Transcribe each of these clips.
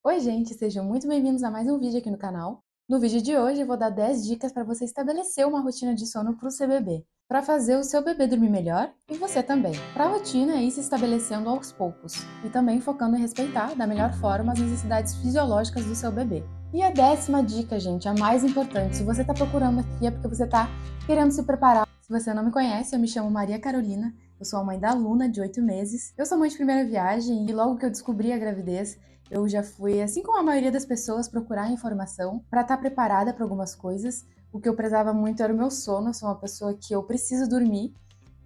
Oi gente, sejam muito bem-vindos a mais um vídeo aqui no canal. No vídeo de hoje eu vou dar 10 dicas para você estabelecer uma rotina de sono para o seu bebê, para fazer o seu bebê dormir melhor e você também. Para a rotina é ir se estabelecendo aos poucos e também focando em respeitar da melhor forma as necessidades fisiológicas do seu bebê. E a 10ª dica, gente, a mais importante, se você está procurando aqui é porque você está querendo se preparar. Se você não me conhece, eu me chamo Maria Carolina, eu sou a mãe da Luna, de 8 meses. Eu sou mãe de primeira viagem e logo que eu descobri a gravidez, eu já fui, assim como a maioria das pessoas, procurar informação para estar preparada para algumas coisas. O que eu prezava muito era o meu sono. Eu sou uma pessoa que eu preciso dormir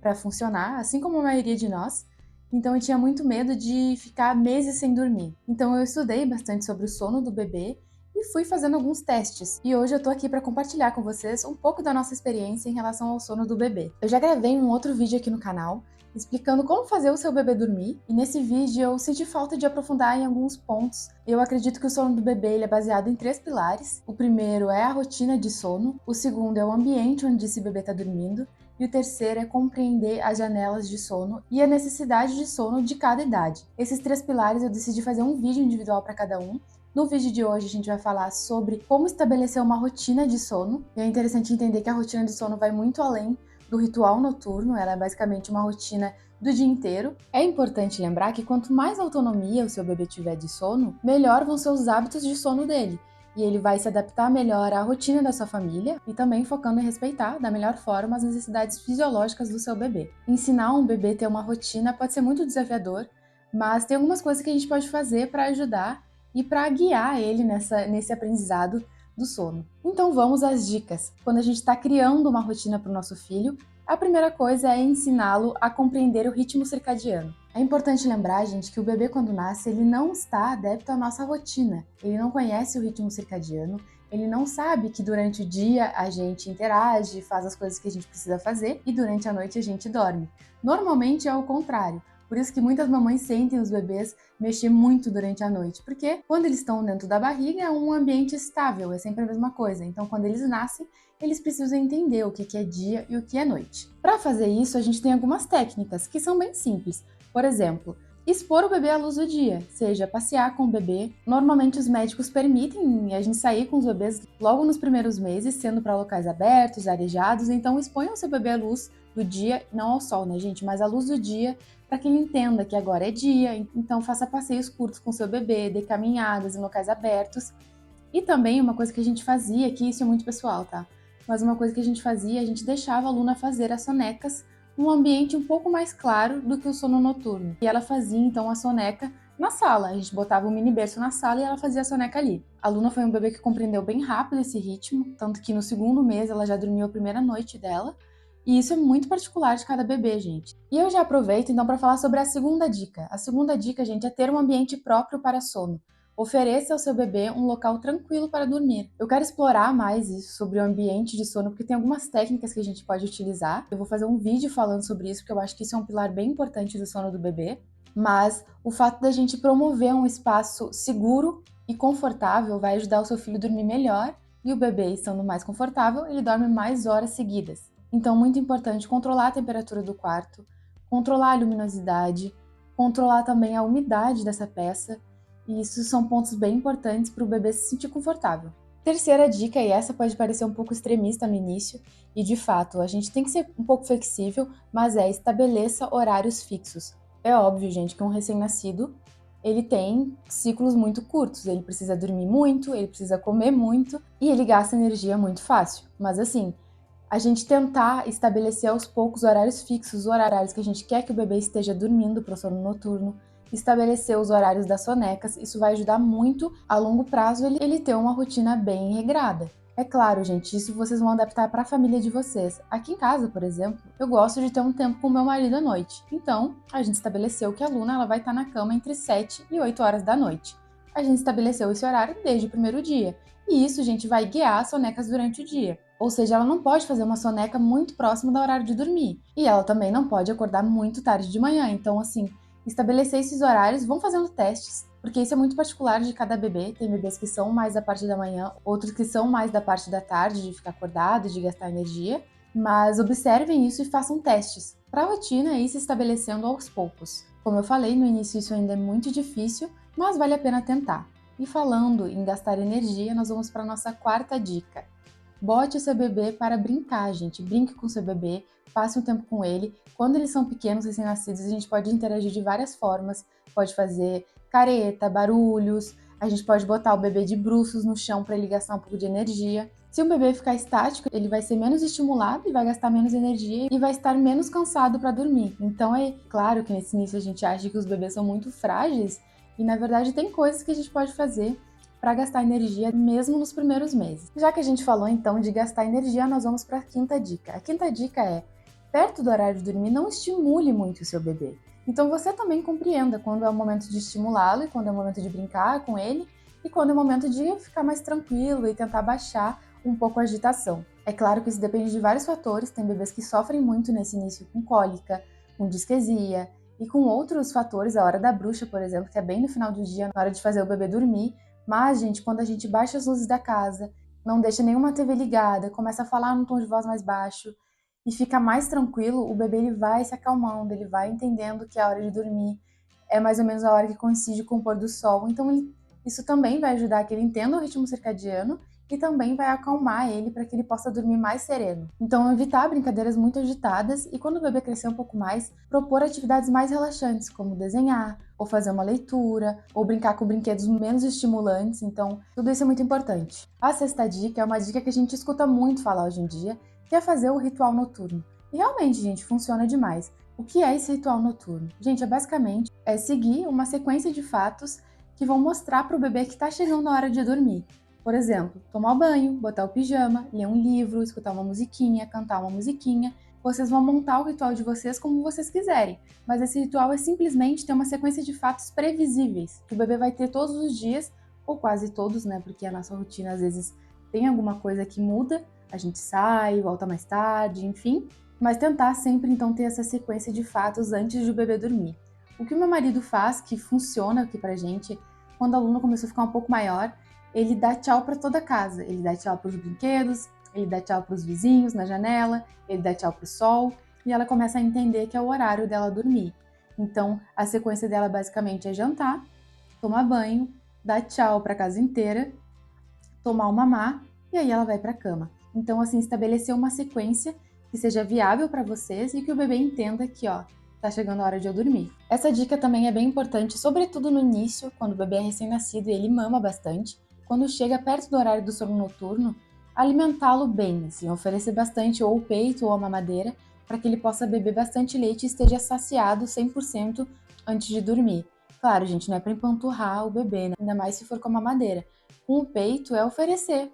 para funcionar, assim como a maioria de nós. Então eu tinha muito medo de ficar meses sem dormir. Então eu estudei bastante sobre o sono do bebê e fui fazendo alguns testes. E hoje eu tô aqui para compartilhar com vocês um pouco da nossa experiência em relação ao sono do bebê. Eu já gravei um outro vídeo aqui no canal explicando como fazer o seu bebê dormir, e nesse vídeo eu senti falta de aprofundar em alguns pontos. Eu acredito que o sono do bebê ele é baseado em 3 pilares. O primeiro é a rotina de sono, o segundo é o ambiente onde esse bebê está dormindo, e o terceiro é compreender as janelas de sono e a necessidade de sono de cada idade. Esses 3 pilares eu decidi fazer um vídeo individual para cada um. No vídeo de hoje a gente vai falar sobre como estabelecer uma rotina de sono. E é interessante entender que a rotina de sono vai muito além do ritual noturno, ela é basicamente uma rotina do dia inteiro. É importante lembrar que quanto mais autonomia o seu bebê tiver de sono, melhor vão ser os hábitos de sono dele. E ele vai se adaptar melhor à rotina da sua família e também focando em respeitar da melhor forma as necessidades fisiológicas do seu bebê. Ensinar um bebê a ter uma rotina pode ser muito desafiador, mas tem algumas coisas que a gente pode fazer para ajudar e para guiar ele nesse aprendizado do sono. Então vamos às dicas. Quando a gente está criando uma rotina para o nosso filho, a primeira coisa é ensiná-lo a compreender o ritmo circadiano. É importante lembrar, gente, que o bebê quando nasce, ele não está adepto à nossa rotina. Ele não conhece o ritmo circadiano, ele não sabe que durante o dia a gente interage, faz as coisas que a gente precisa fazer e durante a noite a gente dorme. Normalmente é o contrário. Por isso que muitas mamães sentem os bebês mexer muito durante a noite, porque quando eles estão dentro da barriga é um ambiente estável, é sempre a mesma coisa. Então, quando eles nascem, eles precisam entender o que é dia e o que é noite. Para fazer isso, a gente tem algumas técnicas que são bem simples. Por exemplo, expor o bebê à luz do dia, seja passear com o bebê. Normalmente os médicos permitem a gente sair com os bebês logo nos primeiros meses, sendo para locais abertos, arejados, então exponham o seu bebê à luz do dia, não ao sol, né, gente, mas à luz do dia, para que ele entenda que agora é dia, então faça passeios curtos com seu bebê, dê caminhadas em locais abertos. E também uma coisa que a gente fazia, que isso é muito pessoal, tá? Mas uma coisa que a gente fazia, a gente deixava a Luna fazer as sonecas num ambiente um pouco mais claro do que o sono noturno. E ela fazia então a soneca na sala. A gente botava um mini berço na sala e ela fazia a soneca ali. A Luna foi um bebê que compreendeu bem rápido esse ritmo, tanto que no segundo mês ela já dormiu a primeira noite dela. E isso é muito particular de cada bebê, gente. E eu já aproveito então para falar sobre a segunda dica. A segunda dica, gente, é ter um ambiente próprio para sono. Ofereça ao seu bebê um local tranquilo para dormir. Eu quero explorar mais isso sobre o ambiente de sono, porque tem algumas técnicas que a gente pode utilizar. Eu vou fazer um vídeo falando sobre isso, porque eu acho que isso é um pilar bem importante do sono do bebê. Mas o fato da gente promover um espaço seguro e confortável vai ajudar o seu filho a dormir melhor, e o bebê, estando mais confortável, ele dorme mais horas seguidas. Então, muito importante controlar a temperatura do quarto, controlar a luminosidade, controlar também a umidade dessa peça. E isso são pontos bem importantes para o bebê se sentir confortável. Terceira dica, e essa pode parecer um pouco extremista no início, e de fato, a gente tem que ser um pouco flexível, mas estabeleça horários fixos. É óbvio, gente, que um recém-nascido, ele tem ciclos muito curtos, ele precisa dormir muito, ele precisa comer muito, e ele gasta energia muito fácil. Mas assim, a gente tentar estabelecer aos poucos horários fixos, os horários que a gente quer que o bebê esteja dormindo para o sono noturno, estabelecer os horários das sonecas, isso vai ajudar muito a longo prazo ele ter uma rotina bem regrada. É claro, gente, isso vocês vão adaptar para a família de vocês. Aqui em casa, por exemplo, eu gosto de ter um tempo com meu marido à noite. Então, a gente estabeleceu que a Luna ela vai estar na cama entre 7 e 8 horas da noite. A gente estabeleceu esse horário desde o primeiro dia. E isso, gente, vai guiar as sonecas durante o dia. Ou seja, ela não pode fazer uma soneca muito próxima do horário de dormir. E ela também não pode acordar muito tarde de manhã. Então, assim, estabelecer esses horários, vão fazendo testes, porque isso é muito particular de cada bebê. Tem bebês que são mais da parte da manhã, outros que são mais da parte da tarde, de ficar acordado, de gastar energia. Mas observem isso e façam testes. Para a rotina, ir se estabelecendo aos poucos. Como eu falei, no início isso ainda é muito difícil, mas vale a pena tentar. E falando em gastar energia, nós vamos para a nossa quarta dica. Bote o seu bebê para brincar, gente. Brinque com o seu bebê, passe um tempo com ele. Quando eles são pequenos, recém-nascidos, a gente pode interagir de várias formas. Pode fazer careta, barulhos, a gente pode botar o bebê de bruços no chão para ele gastar um pouco de energia. Se o bebê ficar estático, ele vai ser menos estimulado e vai gastar menos energia e vai estar menos cansado para dormir. Então é claro que nesse início a gente acha que os bebês são muito frágeis e na verdade tem coisas que a gente pode fazer para gastar energia mesmo nos primeiros meses. Já que a gente falou então de gastar energia, nós vamos para a quinta dica. A quinta dica é: perto do horário de dormir, não estimule muito o seu bebê. Então você também compreenda quando é o momento de estimulá-lo e quando é o momento de brincar com ele e quando é o momento de ficar mais tranquilo e tentar baixar um pouco a agitação. É claro que isso depende de vários fatores, tem bebês que sofrem muito nesse início com cólica, com disquesia e com outros fatores, a hora da bruxa, por exemplo, que é bem no final do dia, na hora de fazer o bebê dormir. Mas, gente, quando a gente baixa as luzes da casa, não deixa nenhuma TV ligada, começa a falar num tom de voz mais baixo e fica mais tranquilo, o bebê ele vai se acalmando, ele vai entendendo que é a hora de dormir é mais ou menos a hora que coincide com o pôr do sol. Então, isso também vai ajudar que ele entenda o ritmo circadiano e também vai acalmar ele para que ele possa dormir mais sereno. Então, evitar brincadeiras muito agitadas e, quando o bebê crescer um pouco mais, propor atividades mais relaxantes, como desenhar, ou fazer uma leitura, ou brincar com brinquedos menos estimulantes. Então, tudo isso é muito importante. A sexta dica é uma dica que a gente escuta muito falar hoje em dia, que é fazer o ritual noturno. E realmente, gente, funciona demais. O que é esse ritual noturno? Gente, basicamente seguir uma sequência de fatos que vão mostrar para o bebê que está chegando a hora de dormir. Por exemplo, tomar banho, botar o pijama, ler um livro, escutar uma musiquinha, cantar uma musiquinha. Vocês vão montar o ritual de vocês como vocês quiserem, mas esse ritual é simplesmente ter uma sequência de fatos previsíveis, que o bebê vai ter todos os dias, ou quase todos, né? Porque a nossa rotina às vezes tem alguma coisa que muda, a gente sai, volta mais tarde, enfim, mas tentar sempre então ter essa sequência de fatos antes de o bebê dormir. O que o meu marido faz, que funciona aqui pra gente, quando o aluno começou a ficar um pouco maior, ele dá tchau para toda a casa. Ele dá tchau para os brinquedos, ele dá tchau para os vizinhos na janela, ele dá tchau para o sol e ela começa a entender que é o horário dela dormir. Então, a sequência dela basicamente é jantar, tomar banho, dar tchau para a casa inteira, tomar o mamá e aí ela vai para a cama. Então, assim, estabelecer uma sequência que seja viável para vocês e que o bebê entenda que, ó, tá chegando a hora de eu dormir. Essa dica também é bem importante, sobretudo no início, quando o bebê é recém-nascido e ele mama bastante. Quando chega perto do horário do sono noturno, alimentá-lo bem, assim, oferecer bastante ou o peito ou a mamadeira, para que ele possa beber bastante leite e esteja saciado 100% antes de dormir. Claro, gente, não é para empanturrar o bebê, né? Ainda mais se for com a mamadeira. Com o peito é oferecer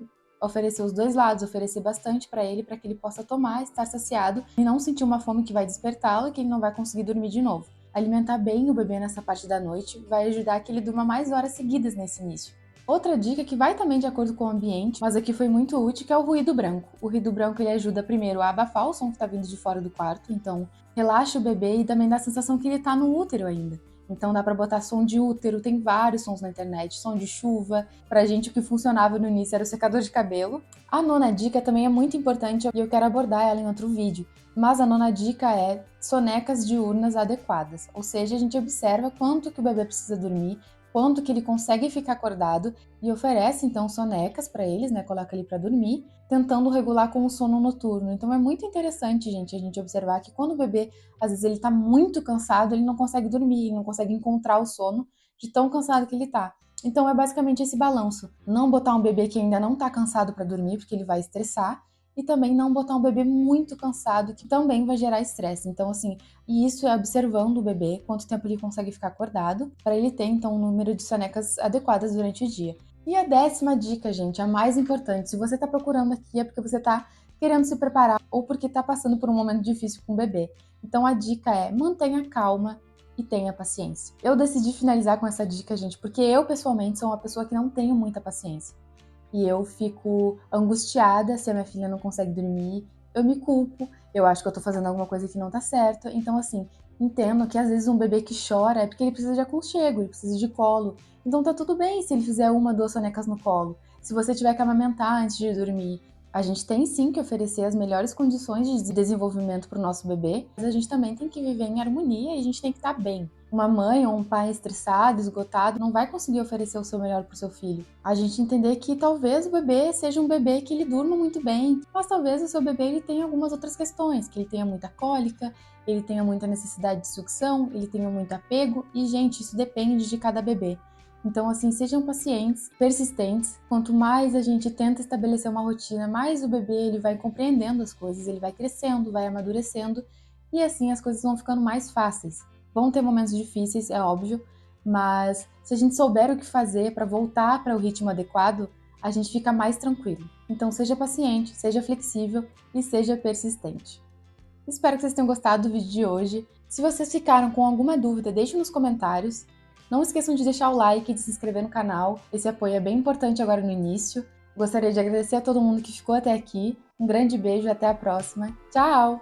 os dois lados, oferecer bastante para que ele possa tomar, estar saciado e não sentir uma fome que vai despertá-lo e que ele não vai conseguir dormir de novo. Alimentar bem o bebê nessa parte da noite vai ajudar que ele durma mais horas seguidas nesse início. Outra dica que vai também de acordo com o ambiente, mas aqui foi muito útil, que é o ruído branco. O ruído branco ele ajuda primeiro a abafar o som que está vindo de fora do quarto, então relaxa o bebê e também dá a sensação que ele está no útero ainda. Então dá para botar som de útero, tem vários sons na internet, som de chuva. Pra gente o que funcionava no início era o secador de cabelo. A nona dica também é muito importante e eu quero abordar ela em outro vídeo. Mas a nona dica é sonecas diurnas adequadas, ou seja, a gente observa quanto que o bebê precisa dormir, quanto que ele consegue ficar acordado e oferece então sonecas para eles, né? Coloca ele para dormir, tentando regular com o sono noturno. Então é muito interessante, gente, a gente observar que quando o bebê, às vezes ele tá muito cansado, ele não consegue dormir, ele não consegue encontrar o sono de tão cansado que ele tá. Então é basicamente esse balanço. Não botar um bebê que ainda não tá cansado para dormir, porque ele vai estressar, e também não botar um bebê muito cansado, que também vai gerar estresse. Então, assim, e isso é observando o bebê, quanto tempo ele consegue ficar acordado, para ele ter, então, um número de sonecas adequadas durante o dia. E a décima dica, gente, a mais importante, se você tá procurando aqui é porque você tá querendo se preparar ou porque tá passando por um momento difícil com o bebê. Então, a dica é: mantenha calma e tenha paciência. Eu decidi finalizar com essa dica, gente, porque eu, pessoalmente, sou uma pessoa que não tenho muita paciência. E eu fico angustiada se a minha filha não consegue dormir, eu me culpo, eu acho que eu tô fazendo alguma coisa que não tá certo. Então, assim, entendo que às vezes um bebê que chora é porque ele precisa de aconchego, ele precisa de colo. Então tá tudo bem se ele fizer uma, duas sonecas no colo. Se você tiver que amamentar antes de dormir, a gente tem sim que oferecer as melhores condições de desenvolvimento para o nosso bebê, mas a gente também tem que viver em harmonia e a gente tem que estar bem. Uma mãe ou um pai estressado, esgotado, não vai conseguir oferecer o seu melhor para o seu filho. A gente entender que talvez o bebê seja um bebê que ele durma muito bem, mas talvez o seu bebê ele tenha algumas outras questões, que ele tenha muita cólica, ele tenha muita necessidade de sucção, ele tenha muito apego, e gente, isso depende de cada bebê. Então, assim, sejam pacientes, persistentes. Quanto mais a gente tenta estabelecer uma rotina, mais o bebê ele vai compreendendo as coisas, ele vai crescendo, vai amadurecendo, e assim as coisas vão ficando mais fáceis. Vão ter momentos difíceis, é óbvio, mas se a gente souber o que fazer para voltar para o ritmo adequado, a gente fica mais tranquilo. Então, seja paciente, seja flexível e seja persistente. Espero que vocês tenham gostado do vídeo de hoje. Se vocês ficaram com alguma dúvida, deixem nos comentários. Não esqueçam de deixar o like e de se inscrever no canal. Esse apoio é bem importante agora no início. Gostaria de agradecer a todo mundo que ficou até aqui. Um grande beijo e até a próxima. Tchau!